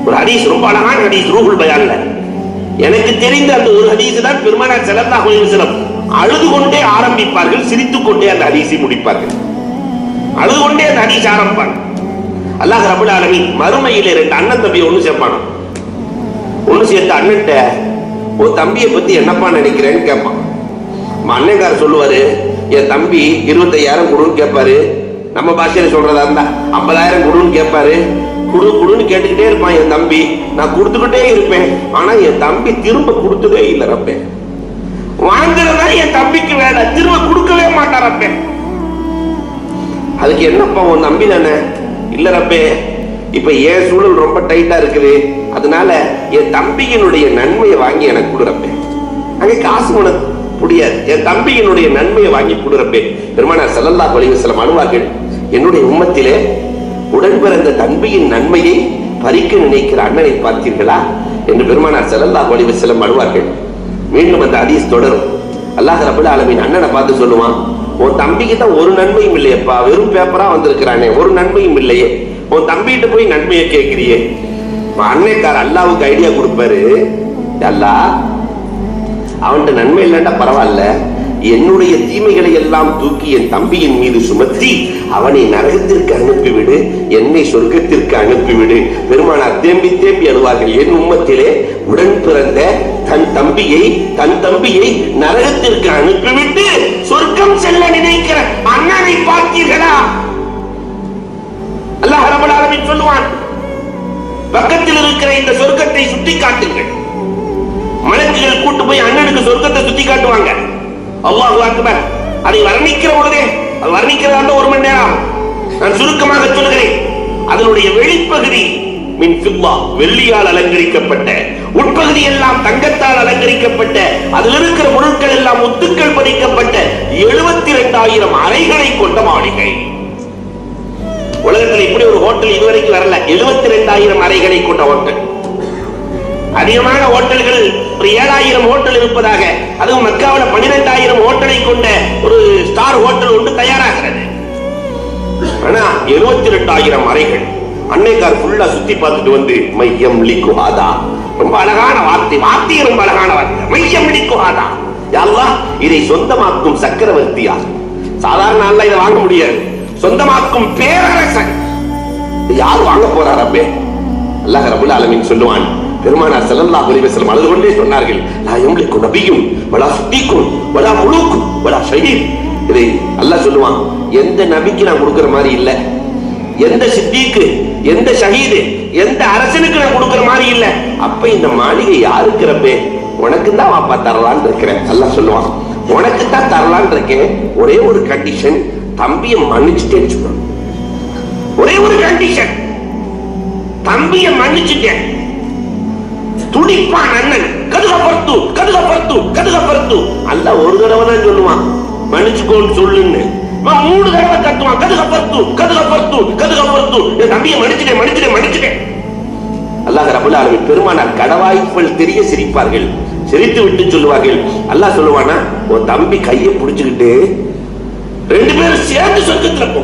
ஒரு ஹதீஸ், ரொம்ப அழகான ஹதீஸ், ரூஹுல் பயான்ல எனக்கு தெரிந்த அந்த ஒரு ஹதீஸ் தான் பெருமானார் ஸல்லல்லாஹு அலைஹி வஸல்லம் அழுது கொண்டே ஆரம்பிப்பார்கள், சிரித்துக் கொண்டே அந்த ஹதீஸை முடிப்பார்கள். அழுது கொண்டே அந்த ஹதீஸ் ஆரம்பிப்பாங்க. அல்லாஹ் ரப்பல் ஆலமீன் மறுமையிலே ரெண்டு அண்ணன் தம்பியை ஒண்ணு சேர்ப்பான். ஒண்ணு சேர்த்த அண்ணன்ட்ட ஒரு தம்பியை பத்தி என்னப்பா நினைக்கிறேன்னு கேட்பான். அண்ணன்கார சொல்லுவாரு, என் தம்பி 25,000 கொடுன்னு கேட்பாரு. நம்ம பாஷையில சொல்றதா இருந்தா 50,000 கொடுன்னு கேட்பாரு. குடு குடுன்னு கேட்டுக்கிட்டே இருப்பான் என் தம்பி. நான் கொடுத்துக்கிட்டே இருப்பேன். ஆனா என் தம்பி திரும்ப கொடுத்ததே இல்லை ரப்பே. வாங்குறதா என் தம்பிக்கு வேலை, திரும்ப கொடுக்கவே மாட்டான் ரப்பே. அதுக்கு என்னப்பா உன் தம்பி தானே? இல்ல ரப்பே, இப்ப என் சூழல் ரொம்ப டைட்டா இருக்குது, அதனால என் தம்பியினுடைய நன்மையை வாங்கி எனக்கு கொடுறப்பே. அங்கே காசு உனக்கு முடியாது, என் தம்பியினுடைய நன்மையை வாங்கி கொடுறப்பே. பெருமானார் ஸல்லல்லாஹு அலைஹி வஸல்லம் அழுவார்கள், என்னுடைய உம்மத்திலே உடன் பிறந்த தம்பியின் நன்மையை பறிக்க நினைக்கிற அண்ணனை பார்த்தீர்களா என்று பெருமானார் ஸல்லல்லாஹு அலைஹி வஸல்லம் அழுவார்கள். மீண்டும் அந்த ஹதீஸ் தொடரும். அல்லாஹ் ரப்பல் ஆலமீன் அண்ணனை பார்த்து சொல்லுவான், உன் தம்பிக்கு தான் ஒரு நன்மையும் இல்லையப்பா, வெறும் பேப்பரா வந்திருக்கிறானே, ஒரு நன்மையும் இல்லையே, உன் தம்பிகிட்ட போய் நன்மையை கேட்கிறியே. அன்னைக்கார அல்லாவுக்கு ஐடியா கொடுப்பாரு, அல்லாஹ் அவன்கிட்ட நன்மை இல்லைண்டா பரவாயில்ல, என்னுடைய தீமைகளை எல்லாம் தூக்கி என் தம்பியின் மீது சுமத்தி அவனை நரகத்திற்கு அனுப்பிவிடு, என்னை சொர்க்கத்திற்கு அனுப்பிவிடு. பெருமானார் தேம்பி தேம்பி அழுவார்கள், என் உம்மத்திலே உடன் பிறந்த தன் தம்பியை நரகத்திற்கு அனுப்பிவிட்டு சொர்க்கம் செல்ல நினைக்கிற அண்ணனை பார்த்தீர்களா? அல்லாஹ் ரப்பல் ஆலமீன் சொல்லுவான், பக்கத்தில் இருக்கிற இந்த சொர்க்கத்தை சுட்டி காட்டுங்கள். மலக்குகள் கூட்டு போய் அண்ணனுக்கு சொர்க்கத்தை சுட்டி காட்டுவாங்க. அல்லாஹு அக்பர். அதை வர்ணிக்கிற பொழுதே, அது வர்ணிக்கிறதா 1 மணி நேரம். நான் சுருக்கமாக சொல்கிறேன். அதனுடைய வெளிப்பகுதி மின் ஃபில்லா, வெள்ளியால் அலங்கரிக்கப்பட்ட, உட்பகுதி எல்லாம் தங்கத்தால் அலங்கரிக்கப்பட்ட, அதில் இருக்கிற பொருட்கள் எல்லாம் முத்துக்கள் பதிக்கப்பட்ட 72,000 அறைகளை கொண்ட மாளிகை. உலகத்தில் இப்படி ஒரு ஹோட்டல் இதுவரைக்கும் வரல. 72,000 அறைகளை கொண்ட ஹோட்டல். அதிகமான ஹோட்டல்கள் ஒரு 7,000 ஹோட்டல் இருப்பதாக, அதுவும் மக்காவில் 12,000 ஹோட்டலை கொண்ட ஒரு ஸ்டார் ஹோட்டல் ஒன்று தயாராகிறது. ஆனா 72,000 அறைகள். அன்னைக்கார் ஃபுல்லா சுத்தி பார்த்துட்டு வந்து மையம் லிக்குஹாதா, ரொம்ப அழகான வார்த்தை, ரொம்ப அழகான வார்த்தை, மையம் லிக்குஹாதா, அல்லாஹ் இதை சொந்தமாக்கும் சக்கரவர்த்தியா. சாதாரண ஆள்ல இதை வாங்க முடியாது, சொந்தமாக்கும் பேரரசன். யார் வாங்க போறார் அப்பே? அல்லாஹ் ரப்பல் ஆலமீன் சொல்லுவான். பெருமானார் ஸல்லல்லாஹு அலைஹி வஸல்லம் அழுது கொண்டே சொன்னார்கள், லா யம்லிகு நபியும் வலா சித்தீக்கும் வலா முலூக்கும் வலா ஷஹீத். இதை அல்லாஹ் சொல்லுவான், எந்த நபிக்கு நான் கொடுக்கிற மாதிரி இல்ல, எந்த சித்தீக்கு, எந்த ஷஹீது, எந்த அரசனுக்கு நான் கொடுக்கிற மாதிரி இல்ல. அப்ப இந்த மாளிகை யாருக்கு ரப்பே? உனக்கு தான் வாப்பா தரலான்னு இருக்கிறேன். அல்லாஹ் சொல்லுவான், உனக்கு தான் தரலான்னு இருக்கேன், ஒரே ஒரு கண்டிஷன், தம்பியை மன்னிச்சுட்டேன்னு சொல்லுவான். ஒரே ஒரு கண்டிஷன், தம்பியை மன்னிச்சுட்டேன். துடிப்பான் அண்ணன், கதுகப்பர்த்து. அல்லாஹ் ஒரு தடவை தான் சொல்லுவான் மன்னிச்சுக்கோன்னு சொல்லுன்னு. 3 தடவை கத்துவான், கதுகப்பர்த்து. என் தம்பியை மன்னிச்சுட்டேன். அல்லாஹ் ரப்பல் ஆலமீன் பெருமானார் கடவாய்ப்புகள் தெரிய சிரிப்பார்கள். சிரித்து விட்டு சொல்லுவார்கள், அல்லாஹ் சொல்லுவானா, உன் தம்பி கையை பிடிச்சுக்கிட்டு 2 பேரும் சேர்ந்து சொர்க்கத்துல போ.